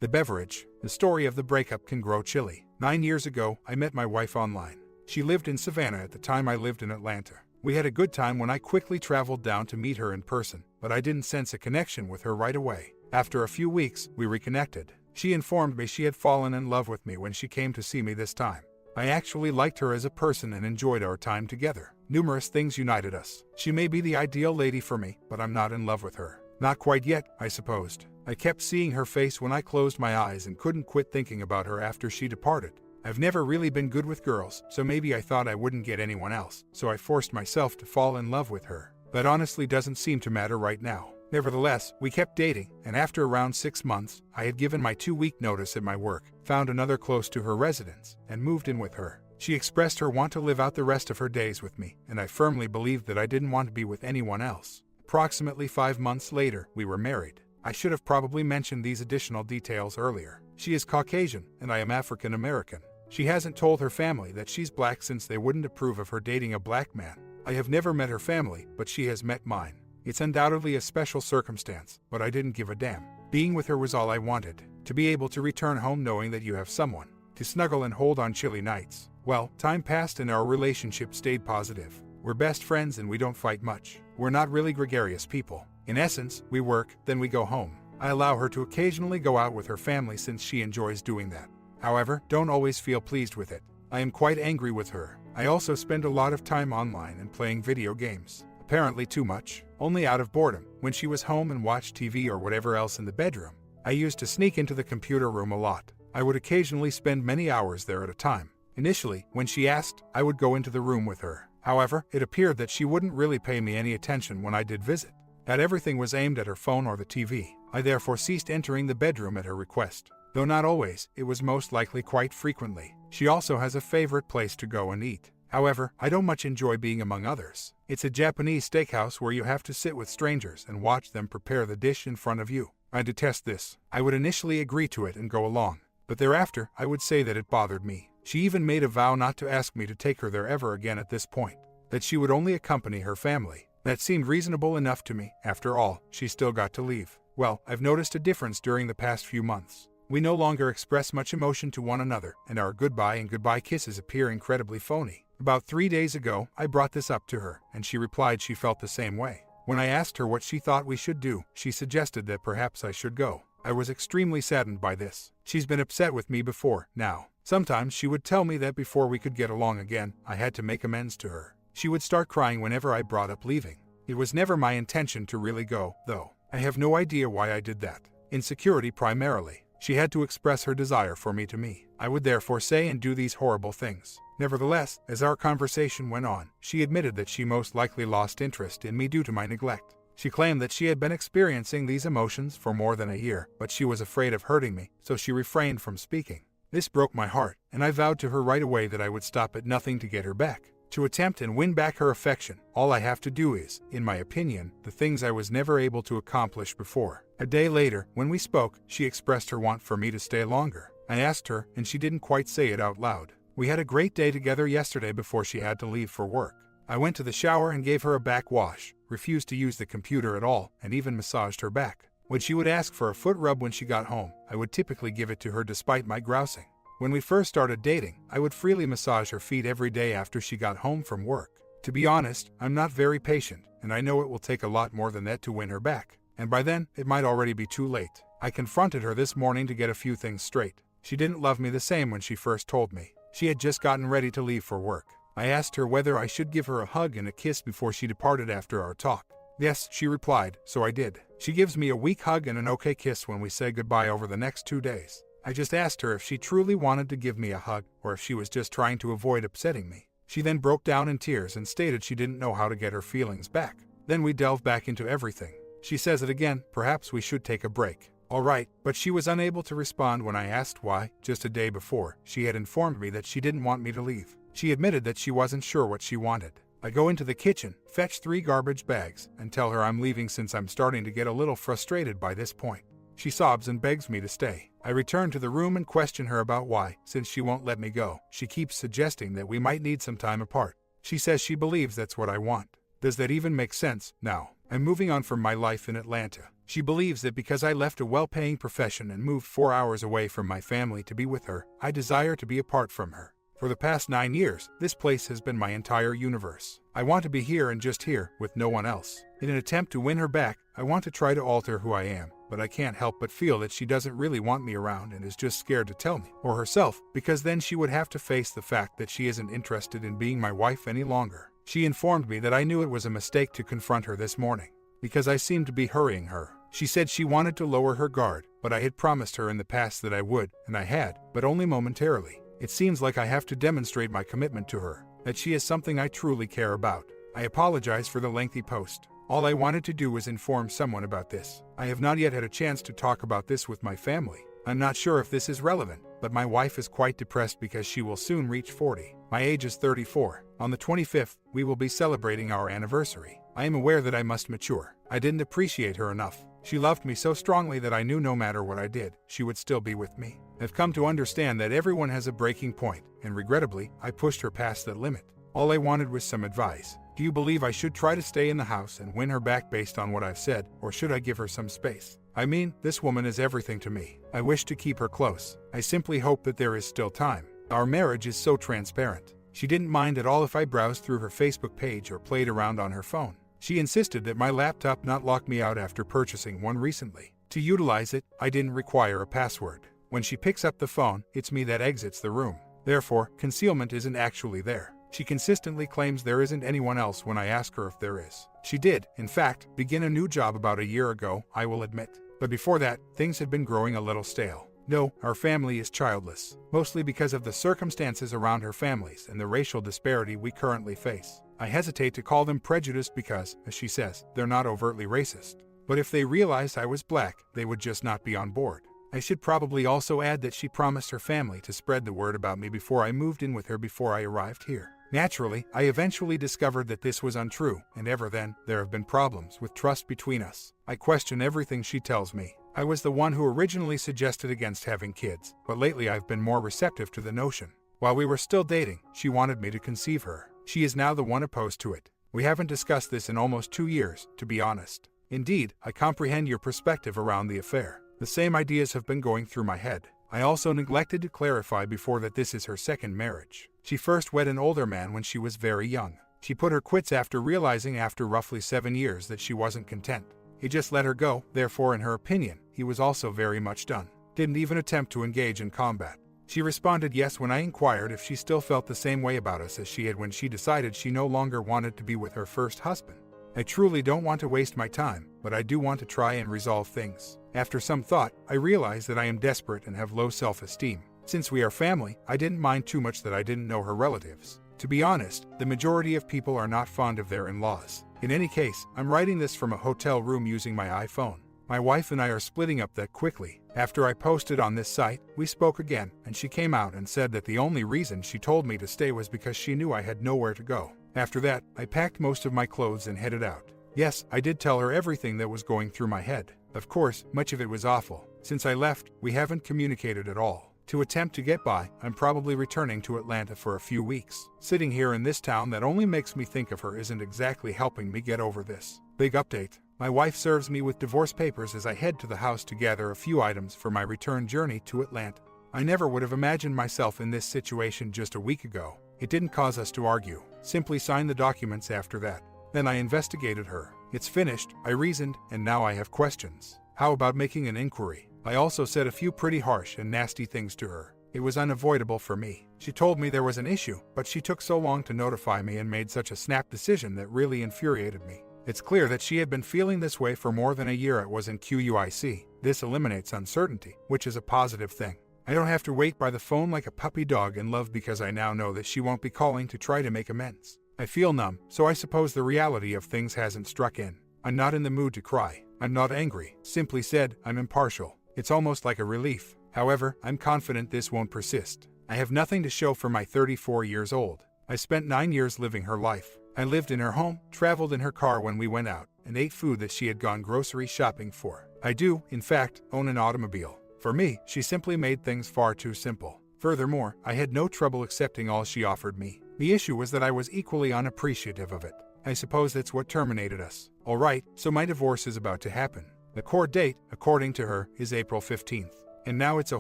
The beverage. The story of the breakup can grow chilly. 9 years ago, I met my wife online. She lived in Savannah at the time I lived in Atlanta. We had a good time when I quickly traveled down to meet her in person, but I didn't sense a connection with her right away. After a few weeks, we reconnected. She informed me she had fallen in love with me when she came to see me this time. I actually liked her as a person and enjoyed our time together. Numerous things united us. She may be the ideal lady for me, but I'm not in love with her. Not quite yet, I supposed. I kept seeing her face when I closed my eyes and couldn't quit thinking about her after she departed. I've never really been good with girls, so maybe I thought I wouldn't get anyone else, so I forced myself to fall in love with her. That honestly doesn't seem to matter right now. Nevertheless, we kept dating, and after around 6 months, I had given my 2-week notice at my work, found another close to her residence, and moved in with her. She expressed her want to live out the rest of her days with me, and I firmly believed that I didn't want to be with anyone else. Approximately 5 months later, we were married. I should have probably mentioned these additional details earlier. She is Caucasian, and I am African American. She hasn't told her family that she's black since they wouldn't approve of her dating a black man. I have never met her family, but she has met mine. It's undoubtedly a special circumstance, but I didn't give a damn. Being with her was all I wanted. To be able to return home knowing that you have someone to snuggle and hold on chilly nights. Well, time passed and our relationship stayed positive. We're best friends and we don't fight much. We're not really gregarious people. In essence, we work, then we go home. I allow her to occasionally go out with her family since she enjoys doing that. However, don't always feel pleased with it. I am quite angry with her. I also spend a lot of time online and playing video games. Apparently too much. Only out of boredom. When she was home and watched TV or whatever else in the bedroom, I used to sneak into the computer room a lot. I would occasionally spend many hours there at a time. Initially, when she asked, I would go into the room with her. However, it appeared that she wouldn't really pay me any attention when I did visit. That everything was aimed at her phone or the TV. I therefore ceased entering the bedroom at her request. Though not always, it was most likely quite frequently. She also has a favorite place to go and eat. However, I don't much enjoy being among others. It's a Japanese steakhouse where you have to sit with strangers and watch them prepare the dish in front of you. I detest this. I would initially agree to it and go along, but thereafter I would say that it bothered me. She even made a vow not to ask me to take her there ever again at this point, that she would only accompany her family. That seemed reasonable enough to me. After all, she still got to leave. Well, I've noticed a difference during the past few months. We no longer express much emotion to one another, and our goodbye and goodbye kisses appear incredibly phony. About 3 days ago, I brought this up to her, and she replied she felt the same way. When I asked her what she thought we should do, she suggested that perhaps I should go. I was extremely saddened by this. She's been upset with me before, now. Sometimes she would tell me that before we could get along again, I had to make amends to her. She would start crying whenever I brought up leaving. It was never my intention to really go, though. I have no idea why I did that. Insecurity primarily. She had to express her desire for me to me. I would therefore say and do these horrible things. Nevertheless, as our conversation went on, she admitted that she most likely lost interest in me due to my neglect. She claimed that she had been experiencing these emotions for more than a year, but she was afraid of hurting me, so she refrained from speaking. This broke my heart, and I vowed to her right away that I would stop at nothing to get her back. To attempt and win back her affection, all I have to do is, in my opinion, the things I was never able to accomplish before. A day later, when we spoke, she expressed her want for me to stay longer. I asked her, and she didn't quite say it out loud. We had a great day together yesterday before she had to leave for work. I went to the shower and gave her a back wash, refused to use the computer at all, and even massaged her back. When she would ask for a foot rub when she got home, I would typically give it to her despite my grousing. When we first started dating, I would freely massage her feet every day after she got home from work. To be honest, I'm not very patient, and I know it will take a lot more than that to win her back. And by then, it might already be too late. I confronted her this morning to get a few things straight. She didn't love me the same when she first told me. She had just gotten ready to leave for work. I asked her whether I should give her a hug and a kiss before she departed after our talk. Yes, she replied, so I did. She gives me a weak hug and an okay kiss when we say goodbye over the next 2 days. I just asked her if she truly wanted to give me a hug, or if she was just trying to avoid upsetting me. She then broke down in tears and stated she didn't know how to get her feelings back. Then we delved back into everything. She says it again, perhaps we should take a break. All right, but she was unable to respond when I asked why. Just a day before, she had informed me that she didn't want me to leave. She admitted that she wasn't sure what she wanted. I go into the kitchen, fetch 3 garbage bags, and tell her I'm leaving since I'm starting to get a little frustrated by this point. She sobs and begs me to stay. I return to the room and question her about why, since she won't let me go. She keeps suggesting that we might need some time apart. She says she believes that's what I want. Does that even make sense? Now, I'm moving on from my life in Atlanta. She believes that because I left a well-paying profession and moved 4 hours away from my family to be with her, I desire to be apart from her. For the past 9 years, this place has been my entire universe. I want to be here and just here, with no one else. In an attempt to win her back, I want to try to alter who I am, but I can't help but feel that she doesn't really want me around and is just scared to tell me, or herself, because then she would have to face the fact that she isn't interested in being my wife any longer. She informed me that I knew it was a mistake to confront her this morning, because I seemed to be hurrying her. She said she wanted to lower her guard, but I had promised her in the past that I would, and I had, but only momentarily. It seems like I have to demonstrate my commitment to her, that she is something I truly care about. I apologize for the lengthy post. All I wanted to do was inform someone about this. I have not yet had a chance to talk about this with my family. I'm not sure if this is relevant, but my wife is quite depressed because she will soon reach 40. My age is 34. On the 25th, we will be celebrating our anniversary. I am aware that I must mature. I didn't appreciate her enough. She loved me so strongly that I knew no matter what I did, she would still be with me. I've come to understand that everyone has a breaking point, and regrettably, I pushed her past that limit. All I wanted was some advice. Do you believe I should try to stay in the house and win her back based on what I've said, or should I give her some space? I mean, this woman is everything to me. I wish to keep her close. I simply hope that there is still time. Our marriage is so transparent. She didn't mind at all if I browsed through her Facebook page or played around on her phone. She insisted that my laptop not lock me out after purchasing one recently. To utilize it, I didn't require a password. When she picks up the phone, it's me that exits the room. Therefore, concealment isn't actually there. She consistently claims there isn't anyone else when I ask her if there is. She did, in fact, begin a new job about a year ago, I will admit. But before that, things had been growing a little stale. No, our family is childless, mostly because of the circumstances around her families and the racial disparity we currently face. I hesitate to call them prejudiced because, as she says, they're not overtly racist. But if they realized I was black, they would just not be on board. I should probably also add that she promised her family to spread the word about me before I moved in with her before I arrived here. Naturally, I eventually discovered that this was untrue, and ever then, there have been problems with trust between us. I question everything she tells me. I was the one who originally suggested against having kids, but lately I've been more receptive to the notion. While we were still dating, she wanted me to conceive her. She is now the one opposed to it. We haven't discussed this in almost 2 years, to be honest. Indeed, I comprehend your perspective around the affair. The same ideas have been going through my head. I also neglected to clarify before that this is her second marriage. She first wed an older man when she was very young. She put her quits after realizing after roughly 7 years that she wasn't content. He just let her go, therefore in her opinion, he was also very much done. Didn't even attempt to engage in combat. She responded yes when I inquired if she still felt the same way about us as she had when she decided she no longer wanted to be with her first husband. I truly don't want to waste my time, but I do want to try and resolve things. After some thought, I realize that I am desperate and have low self-esteem. Since we are family, I didn't mind too much that I didn't know her relatives. To be honest, the majority of people are not fond of their in-laws. In any case, I'm writing this from a hotel room using my iPhone. My wife and I are splitting up that quickly. After I posted on this site, we spoke again, and she came out and said that the only reason she told me to stay was because she knew I had nowhere to go. After that, I packed most of my clothes and headed out. Yes, I did tell her everything that was going through my head. Of course, much of it was awful. Since I left, we haven't communicated at all. To attempt to get by, I'm probably returning to Atlanta for a few weeks. Sitting here in this town that only makes me think of her isn't exactly helping me get over this. Big update. My wife serves me with divorce papers as I head to the house to gather a few items for my return journey to Atlanta. I never would have imagined myself in this situation just a week ago. It didn't cause us to argue. Simply signed the documents after that. Then I investigated her. It's finished, I reasoned, and now I have questions. How about making an inquiry? I also said a few pretty harsh and nasty things to her. It was unavoidable for me. She told me there was an issue, but she took so long to notify me and made such a snap decision that really infuriated me. It's clear that she had been feeling this way for more than a year. It was in QUIC. This eliminates uncertainty, which is a positive thing. I don't have to wait by the phone like a puppy dog in love because I now know that she won't be calling to try to make amends. I feel numb, so I suppose the reality of things hasn't struck in. I'm not in the mood to cry. I'm not angry. Simply said, I'm impartial. It's almost like a relief. However, I'm confident this won't persist. I have nothing to show for my 34 years old. I spent 9 years living her life. I lived in her home, traveled in her car when we went out, and ate food that she had gone grocery shopping for. I do, in fact, own an automobile. For me, she simply made things far too simple. Furthermore, I had no trouble accepting all she offered me. The issue was that I was equally unappreciative of it. I suppose that's what terminated us. Alright, so my divorce is about to happen. The court date, according to her, is April 15th. And now it's a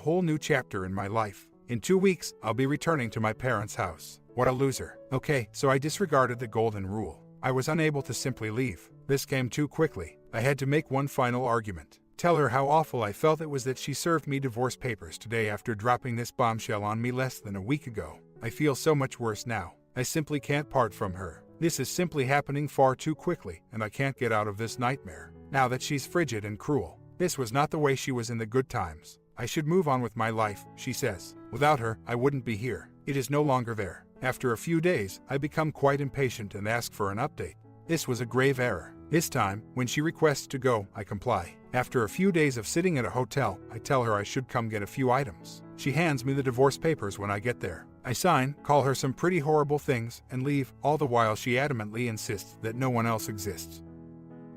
whole new chapter in my life. In 2 weeks, I'll be returning to my parents' house. What a loser. Okay, so I disregarded the golden rule. I was unable to simply leave. This came too quickly. I had to make one final argument. Tell her how awful I felt it was that she served me divorce papers today after dropping this bombshell on me less than a week ago. I feel so much worse now. I simply can't part from her. This is simply happening far too quickly, and I can't get out of this nightmare. Now that she's frigid and cruel. This was not the way she was in the good times. I should move on with my life, she says. Without her, I wouldn't be here. It is no longer there. After a few days, I become quite impatient and ask for an update. This was a grave error. This time, when she requests to go, I comply. After a few days of sitting at a hotel, I tell her I should come get a few items. She hands me the divorce papers when I get there. I sign, call her some pretty horrible things, and leave, all the while she adamantly insists that no one else exists.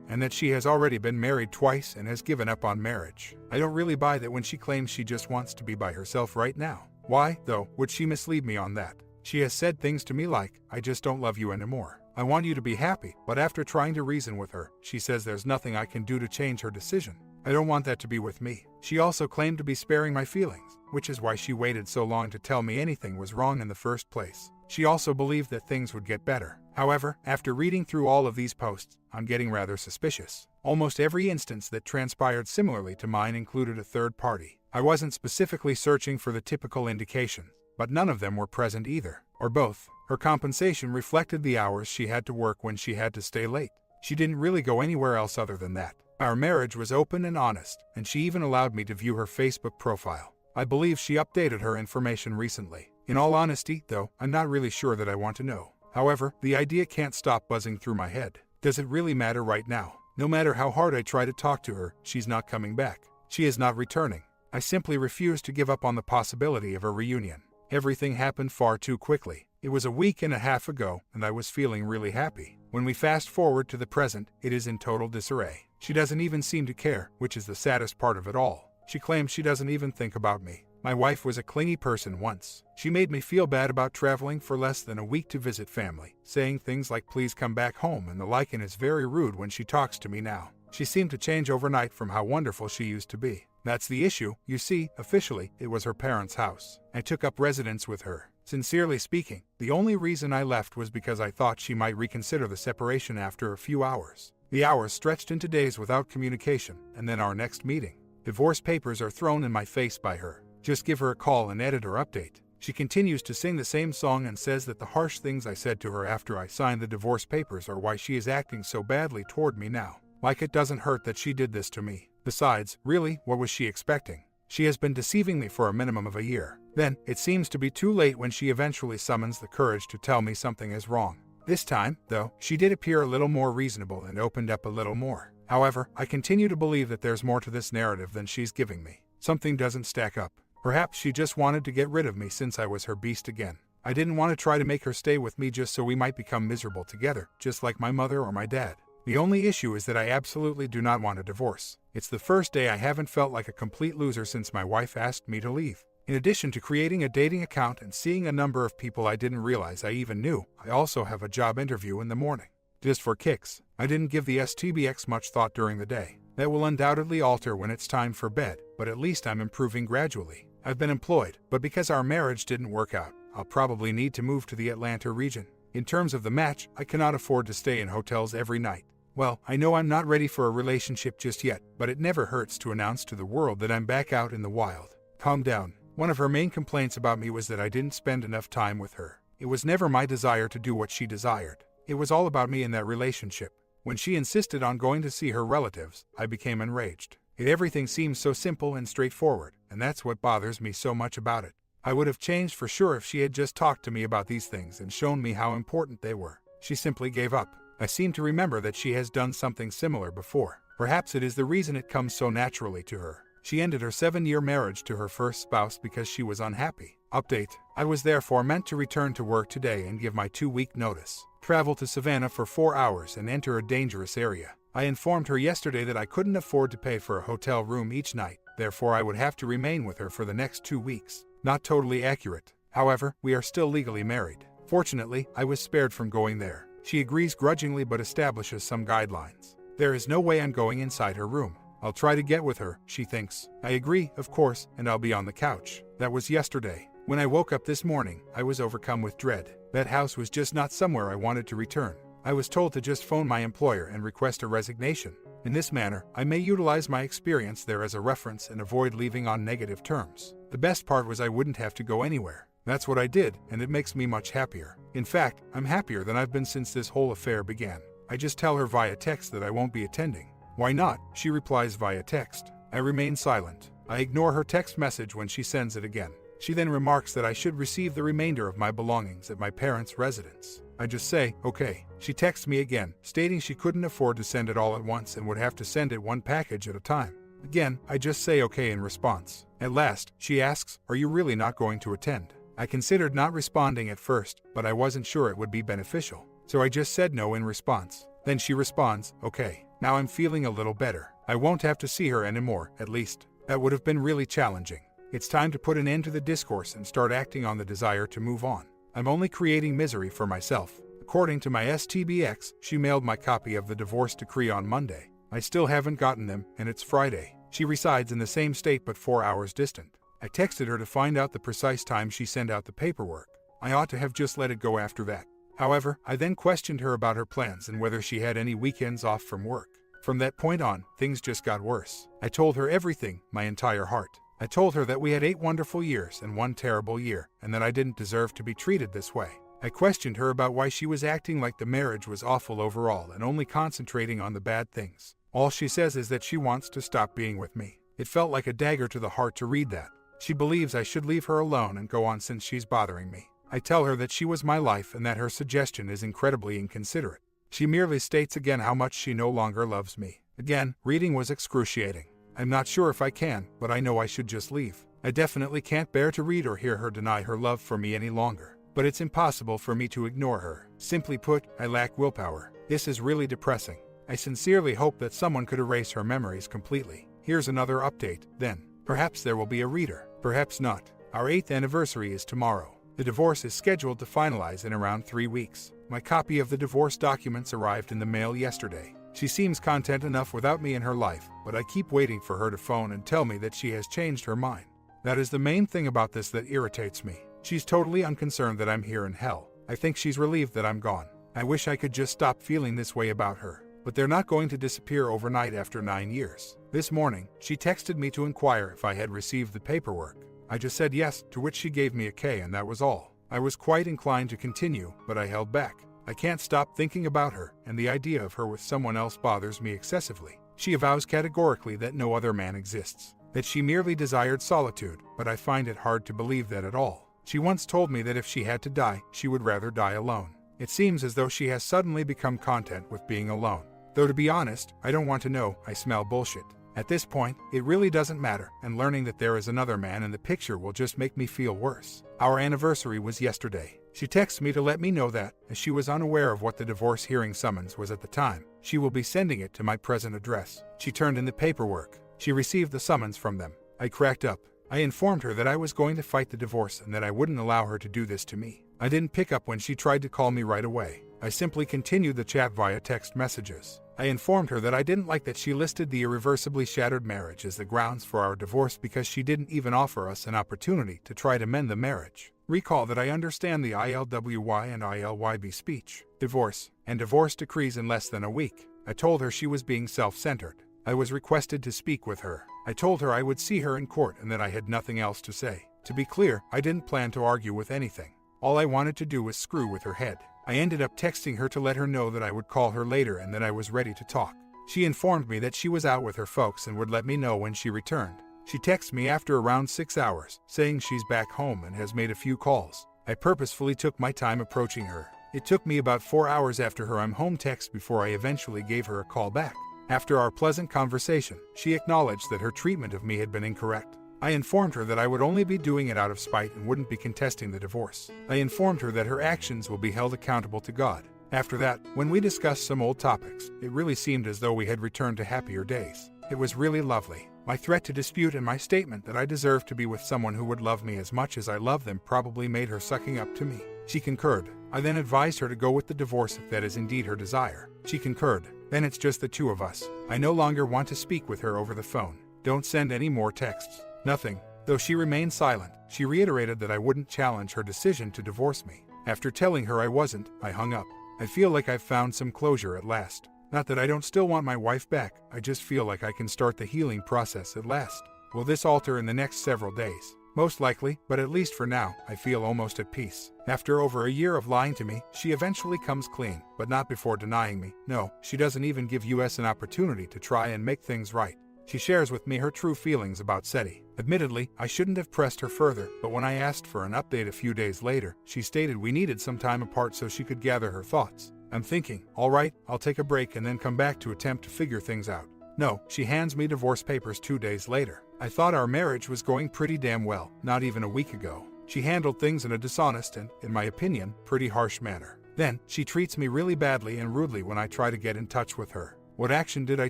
And that she has already been married twice and has given up on marriage. I don't really buy that when she claims she just wants to be by herself right now. Why, though, would she mislead me on that? She has said things to me like, I just don't love you anymore. I want you to be happy, but after trying to reason with her, she says there's nothing I can do to change her decision. I don't want that to be with me. She also claimed to be sparing my feelings, which is why she waited so long to tell me anything was wrong in the first place. She also believed that things would get better. However, after reading through all of these posts, I'm getting rather suspicious. Almost every instance that transpired similarly to mine included a third party. I wasn't specifically searching for the typical indication, but none of them were present either, or both. Her compensation reflected the hours she had to work when she had to stay late. She didn't really go anywhere else other than that. Our marriage was open and honest, and she even allowed me to view her Facebook profile. I believe she updated her information recently. In all honesty, though, I'm not really sure that I want to know. However, the idea can't stop buzzing through my head. Does it really matter right now? No matter how hard I try to talk to her, she's not coming back. She is not returning. I simply refuse to give up on the possibility of a reunion. Everything happened far too quickly. It was a week and a half ago, and I was feeling really happy. When we fast forward to the present, it is in total disarray. She doesn't even seem to care, which is the saddest part of it all. She claims she doesn't even think about me. My wife was a clingy person once. She made me feel bad about traveling for less than a week to visit family, saying things like please come back home and the like, and is very rude when she talks to me now. She seemed to change overnight from how wonderful she used to be. That's the issue. You see, officially, it was her parents' house. I took up residence with her. Sincerely speaking, the only reason I left was because I thought she might reconsider the separation after a few hours. The hours stretched into days without communication, and then our next meeting. Divorce papers are thrown in my face by her. Just give her a call and edit or update. She continues to sing the same song and says that the harsh things I said to her after I signed the divorce papers are why she is acting so badly toward me now. Like it doesn't hurt that she did this to me. Besides, really, what was she expecting? She has been deceiving me for a minimum of a year. Then, it seems to be too late when she eventually summons the courage to tell me something is wrong. This time, though, she did appear a little more reasonable and opened up a little more. However, I continue to believe that there's more to this narrative than she's giving me. Something doesn't stack up. Perhaps she just wanted to get rid of me since I was her beast again. I didn't want to try to make her stay with me just so we might become miserable together, just like my mother or my dad. The only issue is that I absolutely do not want a divorce. It's the first day I haven't felt like a complete loser since my wife asked me to leave. In addition to creating a dating account and seeing a number of people I didn't realize I even knew, I also have a job interview in the morning. Just for kicks, I didn't give the STBX much thought during the day. That will undoubtedly alter when it's time for bed, but at least I'm improving gradually. I've been employed, but because our marriage didn't work out, I'll probably need to move to the Atlanta region. In terms of the match, I cannot afford to stay in hotels every night. Well, I know I'm not ready for a relationship just yet, but it never hurts to announce to the world that I'm back out in the wild. Calm down. One of her main complaints about me was that I didn't spend enough time with her. It was never my desire to do what she desired. It was all about me in that relationship. When she insisted on going to see her relatives, I became enraged. Everything seems so simple and straightforward, and that's what bothers me so much about it. I would have changed for sure if she had just talked to me about these things and shown me how important they were. She simply gave up. I seem to remember that she has done something similar before. Perhaps it is the reason it comes so naturally to her. She ended her 7-year marriage to her first spouse because she was unhappy. Update: I was therefore meant to return to work today and give my 2-week notice. Travel to Savannah for 4 hours and enter a dangerous area. I informed her yesterday that I couldn't afford to pay for a hotel room each night, therefore I would have to remain with her for the next 2 weeks. Not totally accurate. However, we are still legally married. Fortunately, I was spared from going there. She agrees grudgingly but establishes some guidelines. There is no way I'm going inside her room. I'll try to get with her, she thinks. I agree, of course, and I'll be on the couch. That was yesterday. When I woke up this morning, I was overcome with dread. That house was just not somewhere I wanted to return. I was told to just phone my employer and request a resignation. In this manner, I may utilize my experience there as a reference and avoid leaving on negative terms. The best part was I wouldn't have to go anywhere. That's what I did, and it makes me much happier. In fact, I'm happier than I've been since this whole affair began. I just tell her via text that I won't be attending. Why not? She replies via text. I remain silent. I ignore her text message when she sends it again. She then remarks that I should receive the remainder of my belongings at my parents' residence. I just say, okay. She texts me again, stating she couldn't afford to send it all at once and would have to send it one package at a time. Again, I just say okay in response. At last, she asks, are you really not going to attend? I considered not responding at first, but I wasn't sure it would be beneficial. So I just said no in response. Then she responds, okay. Now I'm feeling a little better. I won't have to see her anymore, at least. That would have been really challenging. It's time to put an end to the discourse and start acting on the desire to move on. I'm only creating misery for myself. According to my STBX, she mailed my copy of the divorce decree on Monday. I still haven't gotten them, and it's Friday. She resides in the same state but 4 hours distant. I texted her to find out the precise time she sent out the paperwork. I ought to have just let it go after that. However, I then questioned her about her plans and whether she had any weekends off from work. From that point on, things just got worse. I told her everything, my entire heart. I told her that we had 8 wonderful years and 1 terrible year, and that I didn't deserve to be treated this way. I questioned her about why she was acting like the marriage was awful overall and only concentrating on the bad things. All she says is that she wants to stop being with me. It felt like a dagger to the heart to read that. She believes I should leave her alone and go on since she's bothering me. I tell her that she was my life and that her suggestion is incredibly inconsiderate. She merely states again how much she no longer loves me. Again, reading was excruciating. I'm not sure if I can, but I know I should just leave. I definitely can't bear to read or hear her deny her love for me any longer. But it's impossible for me to ignore her. Simply put, I lack willpower. This is really depressing. I sincerely hope that someone could erase her memories completely. Here's another update, then. Perhaps there will be a reader. Perhaps not. Our 8th anniversary is tomorrow. The divorce is scheduled to finalize in around 3 weeks. My copy of the divorce documents arrived in the mail yesterday. She seems content enough without me in her life, but I keep waiting for her to phone and tell me that she has changed her mind. That is the main thing about this that irritates me. She's totally unconcerned that I'm here in hell. I think she's relieved that I'm gone. I wish I could just stop feeling this way about her. But they're not going to disappear overnight after 9 years. This morning, she texted me to inquire if I had received the paperwork. I just said yes, to which she gave me a K, and that was all. I was quite inclined to continue, but I held back. I can't stop thinking about her, and the idea of her with someone else bothers me excessively. She avows categorically that no other man exists, that she merely desired solitude, but I find it hard to believe that at all. She once told me that if she had to die, she would rather die alone. It seems as though she has suddenly become content with being alone. Though to be honest, I don't want to know, I smell bullshit. At this point, it really doesn't matter, and learning that there is another man in the picture will just make me feel worse. Our anniversary was yesterday. She texts me to let me know that, as she was unaware of what the divorce hearing summons was at the time, she will be sending it to my present address. She turned in the paperwork. She received the summons from them. I cracked up. I informed her that I was going to fight the divorce and that I wouldn't allow her to do this to me. I didn't pick up when she tried to call me right away. I simply continued the chat via text messages. I informed her that I didn't like that she listed the irreversibly shattered marriage as the grounds for our divorce because she didn't even offer us an opportunity to try to mend the marriage. Recall that I understand the ILWY and ILYB speech, divorce, and divorce decrees in less than a week. I told her she was being self-centered. I was requested to speak with her. I told her I would see her in court and that I had nothing else to say. To be clear, I didn't plan to argue with anything. All I wanted to do was screw with her head. I ended up texting her to let her know that I would call her later and that I was ready to talk. She informed me that she was out with her folks and would let me know when she returned. She texted me after around 6 hours, saying she's back home and has made a few calls. I purposefully took my time approaching her. It took me about 4 hours after her "I'm home" text before I eventually gave her a call back. After our pleasant conversation, she acknowledged that her treatment of me had been incorrect. I informed her that I would only be doing it out of spite and wouldn't be contesting the divorce. I informed her that her actions will be held accountable to God. After that, when we discussed some old topics, it really seemed as though we had returned to happier days. It was really lovely. My threat to dispute and my statement that I deserved to be with someone who would love me as much as I love them probably made her sucking up to me. She concurred. I then advised her to go with the divorce if that is indeed her desire. She concurred. Then it's just the two of us. I no longer want to speak with her over the phone. Don't send any more texts. Nothing. Though she remained silent, she reiterated that I wouldn't challenge her decision to divorce me. After telling her I wasn't, I hung up. I feel like I've found some closure at last. Not that I don't still want my wife back, I just feel like I can start the healing process at last. Will this alter in the next several days? Most likely, but at least for now, I feel almost at peace. After over a year of lying to me, she eventually comes clean, but not before denying me. No, she doesn't even give us an opportunity to try and make things right. She shares with me her true feelings about SETI. Admittedly, I shouldn't have pressed her further, but when I asked for an update a few days later, she stated we needed some time apart so she could gather her thoughts. I'm thinking, alright, I'll take a break and then come back to attempt to figure things out. No, she hands me divorce papers 2 days later. I thought our marriage was going pretty damn well, not even a week ago. She handled things in a dishonest and, in my opinion, pretty harsh manner. Then, she treats me really badly and rudely when I try to get in touch with her. What action did I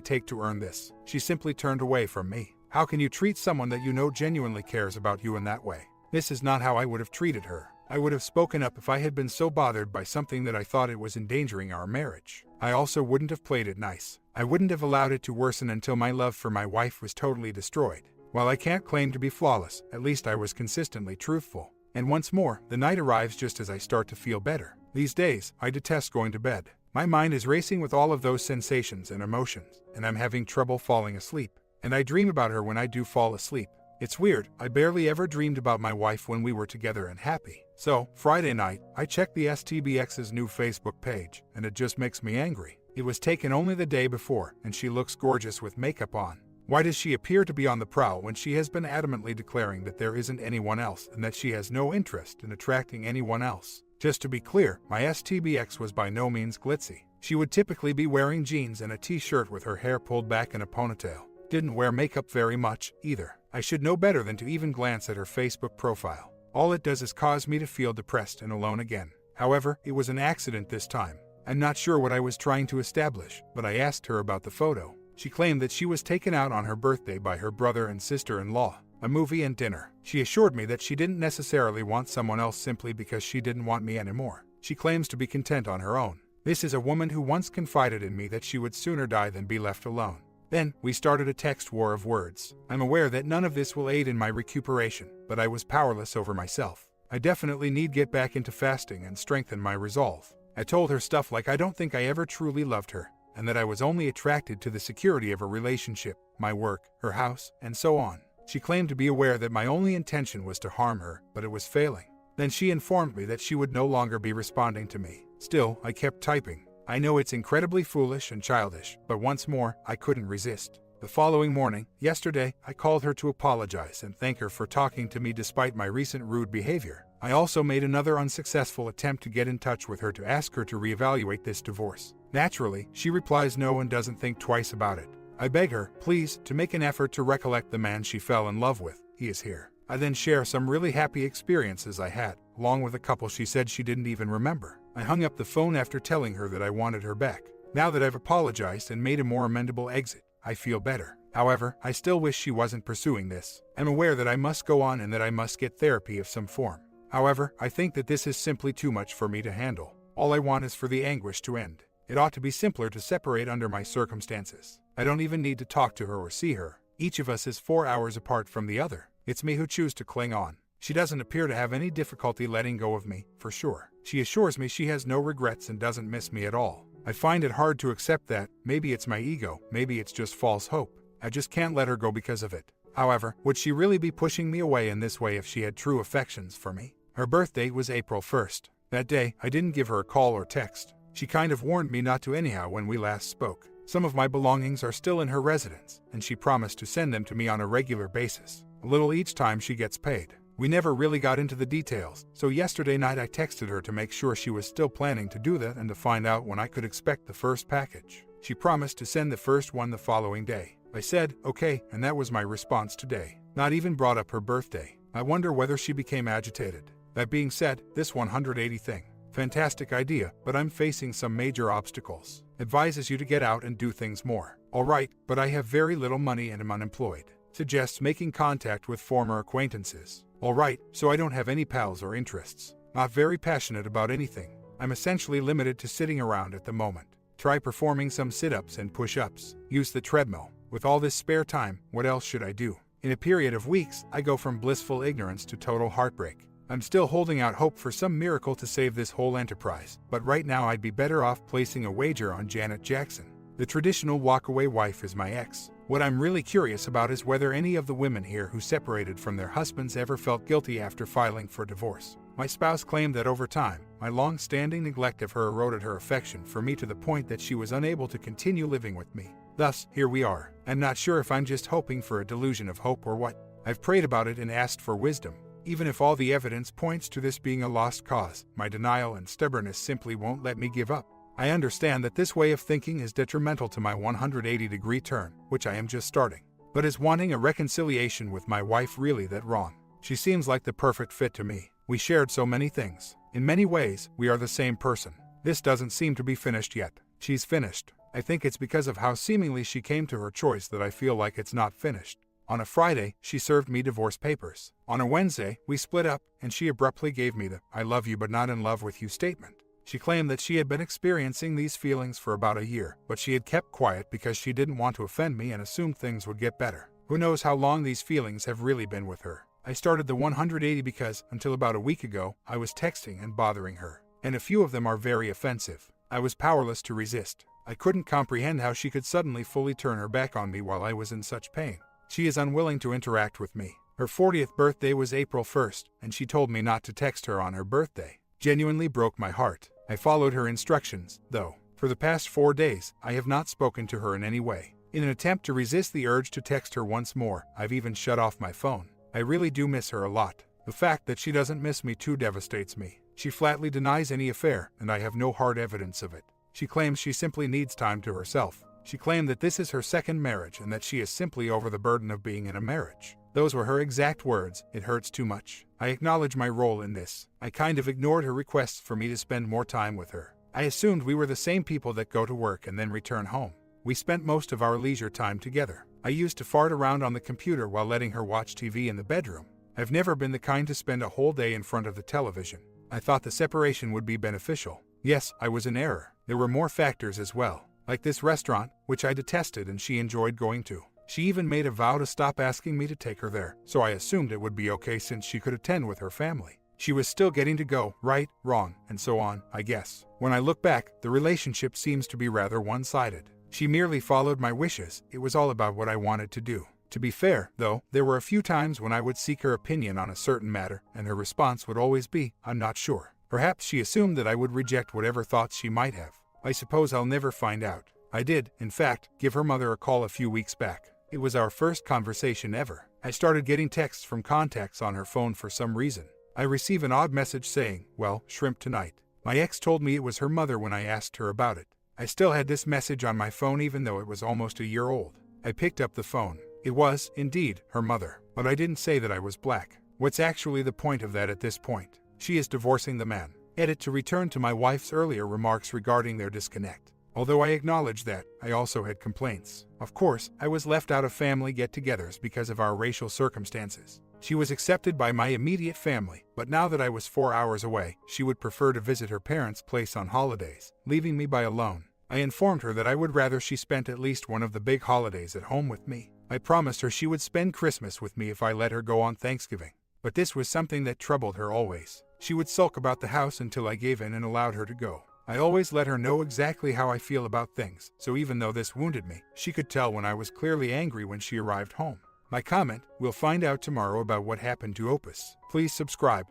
take to earn this? She simply turned away from me. How can you treat someone that you know genuinely cares about you in that way? This is not how I would have treated her. I would have spoken up if I had been so bothered by something that I thought it was endangering our marriage. I also wouldn't have played it nice. I wouldn't have allowed it to worsen until my love for my wife was totally destroyed. While I can't claim to be flawless, at least I was consistently truthful. And once more, the night arrives just as I start to feel better. These days, I detest going to bed. My mind is racing with all of those sensations and emotions, and I'm having trouble falling asleep. And I dream about her when I do fall asleep. It's weird, I barely ever dreamed about my wife when we were together and happy. So, Friday night, I checked the STBX's new Facebook page, and it just makes me angry. It was taken only the day before, and she looks gorgeous with makeup on. Why does she appear to be on the prowl when she has been adamantly declaring that there isn't anyone else and that she has no interest in attracting anyone else? Just to be clear, my STBX was by no means glitzy. She would typically be wearing jeans and a t-shirt with her hair pulled back in a ponytail. Didn't wear makeup very much, either. I should know better than to even glance at her Facebook profile. All it does is cause me to feel depressed and alone again. However, it was an accident this time. I'm not sure what I was trying to establish, but I asked her about the photo. She claimed that she was taken out on her birthday by her brother and sister-in-law, a movie and dinner. She assured me that she didn't necessarily want someone else simply because she didn't want me anymore. She claims to be content on her own. This is a woman who once confided in me that she would sooner die than be left alone. Then, we started a text war of words. I'm aware that none of this will aid in my recuperation, but I was powerless over myself. I definitely need get back into fasting and strengthen my resolve. I told her stuff like I don't think I ever truly loved her, and that I was only attracted to the security of a relationship, my work, her house, and so on. She claimed to be aware that my only intention was to harm her, but it was failing. Then she informed me that she would no longer be responding to me. Still, I kept typing. I know it's incredibly foolish and childish, but once more, I couldn't resist. The following morning, yesterday, I called her to apologize and thank her for talking to me despite my recent rude behavior. I also made another unsuccessful attempt to get in touch with her to ask her to reevaluate this divorce. Naturally, she replies no and doesn't think twice about it. I beg her, please, to make an effort to recollect the man she fell in love with. He is here. I then share some really happy experiences I had, along with a couple she said she didn't even remember. I hung up the phone after telling her that I wanted her back. Now that I've apologized and made a more amendable exit, I feel better. However, I still wish she wasn't pursuing this. I'm aware that I must go on and that I must get therapy of some form. However, I think that this is simply too much for me to handle. All I want is for the anguish to end. It ought to be simpler to separate under my circumstances. I don't even need to talk to her or see her. Each of us is 4 hours apart from the other. It's me who choose to cling on. She doesn't appear to have any difficulty letting go of me, for sure. She assures me she has no regrets and doesn't miss me at all. I find it hard to accept that. Maybe it's my ego, maybe it's just false hope. I just can't let her go because of it. However, would she really be pushing me away in this way if she had true affections for me? Her birthday was April 1st. That day, I didn't give her a call or text. She kind of warned me not to anyhow when we last spoke. Some of my belongings are still in her residence, and she promised to send them to me on a regular basis, a little each time she gets paid. We never really got into the details, so yesterday night I texted her to make sure she was still planning to do that and to find out when I could expect the first package. She promised to send the first one the following day. I said, okay, and that was my response today. Not even brought up her birthday. I wonder whether she became agitated. That being said, this 180 thing. Fantastic idea, but I'm facing some major obstacles. Advises you to get out and do things more. Alright, but I have very little money and am unemployed. Suggests making contact with former acquaintances. Alright, so I don't have any pals or interests. Not very passionate about anything. I'm essentially limited to sitting around at the moment. Try performing some sit-ups and push-ups. Use the treadmill. With all this spare time, what else should I do? In a period of weeks, I go from blissful ignorance to total heartbreak. I'm still holding out hope for some miracle to save this whole enterprise, but right now I'd be better off placing a wager on Janet Jackson. The traditional walk-away wife is my ex. What I'm really curious about is whether any of the women here who separated from their husbands ever felt guilty after filing for divorce. My spouse claimed that over time, my long-standing neglect of her eroded her affection for me to the point that she was unable to continue living with me. Thus, here we are. I'm not sure if I'm just hoping for a delusion of hope or what. I've prayed about it and asked for wisdom. Even if all the evidence points to this being a lost cause, my denial and stubbornness simply won't let me give up. I understand that this way of thinking is detrimental to my 180-degree turn, which I am just starting. But is wanting a reconciliation with my wife really that wrong? She seems like the perfect fit to me. We shared so many things. In many ways, we are the same person. This doesn't seem to be finished yet. She's finished. I think it's because of how seemingly she came to her choice that I feel like it's not finished. On a Friday, she served me divorce papers. On a Wednesday, we split up, and she abruptly gave me the "I love you but not in love with you" statement. She claimed that she had been experiencing these feelings for about a year, but she had kept quiet because she didn't want to offend me and assumed things would get better. Who knows how long these feelings have really been with her. I started the 180 because, until about a week ago, I was texting and bothering her. And a few of them are very offensive. I was powerless to resist. I couldn't comprehend how she could suddenly fully turn her back on me while I was in such pain. She is unwilling to interact with me. Her 40th birthday was April 1st, and she told me not to text her on her birthday. Genuinely broke my heart. I followed her instructions, though. For the past 4 days, I have not spoken to her in any way. In an attempt to resist the urge to text her once more, I've even shut off my phone. I really do miss her a lot. The fact that she doesn't miss me too devastates me. She flatly denies any affair, and I have no hard evidence of it. She claims she simply needs time to herself. She claimed that this is her second marriage and that she is simply over the burden of being in a marriage. Those were her exact words. It hurts too much. I acknowledge my role in this. I kind of ignored her requests for me to spend more time with her. I assumed we were the same people that go to work and then return home. We spent most of our leisure time together. I used to fart around on the computer while letting her watch TV in the bedroom. I've never been the kind to spend a whole day in front of the television. I thought the separation would be beneficial. Yes, I was in error. There were more factors as well. Like this restaurant, which I detested and she enjoyed going to. She even made a vow to stop asking me to take her there, so I assumed it would be okay since she could attend with her family. She was still getting to go, right, wrong, and so on, I guess. When I look back, the relationship seems to be rather one-sided. She merely followed my wishes. It was all about what I wanted to do. To be fair, though, there were a few times when I would seek her opinion on a certain matter, and her response would always be, "I'm not sure." Perhaps she assumed that I would reject whatever thoughts she might have. I suppose I'll never find out. I did, in fact, give her mother a call a few weeks back. It was our first conversation ever. I started getting texts from contacts on her phone for some reason. I receive an odd message saying, "Well, shrimp tonight." My ex told me it was her mother when I asked her about it. I still had this message on my phone even though it was almost a year old. I picked up the phone. It was, indeed, her mother. But I didn't say that I was black. What's actually the point of that at this point? She is divorcing the man. Edit to return to my wife's earlier remarks regarding their disconnect. Although I acknowledge that, I also had complaints. Of course, I was left out of family get-togethers because of our racial circumstances. She was accepted by my immediate family, but now that I was 4 hours away, she would prefer to visit her parents' place on holidays, leaving me by alone. I informed her that I would rather she spent at least one of the big holidays at home with me. I promised her she would spend Christmas with me if I let her go on Thanksgiving. But this was something that troubled her always. She would sulk about the house until I gave in and allowed her to go. I always let her know exactly how I feel about things, so even though this wounded me, she could tell when I was clearly angry when she arrived home. My comment, we'll find out tomorrow about what happened to Opus. Please subscribe.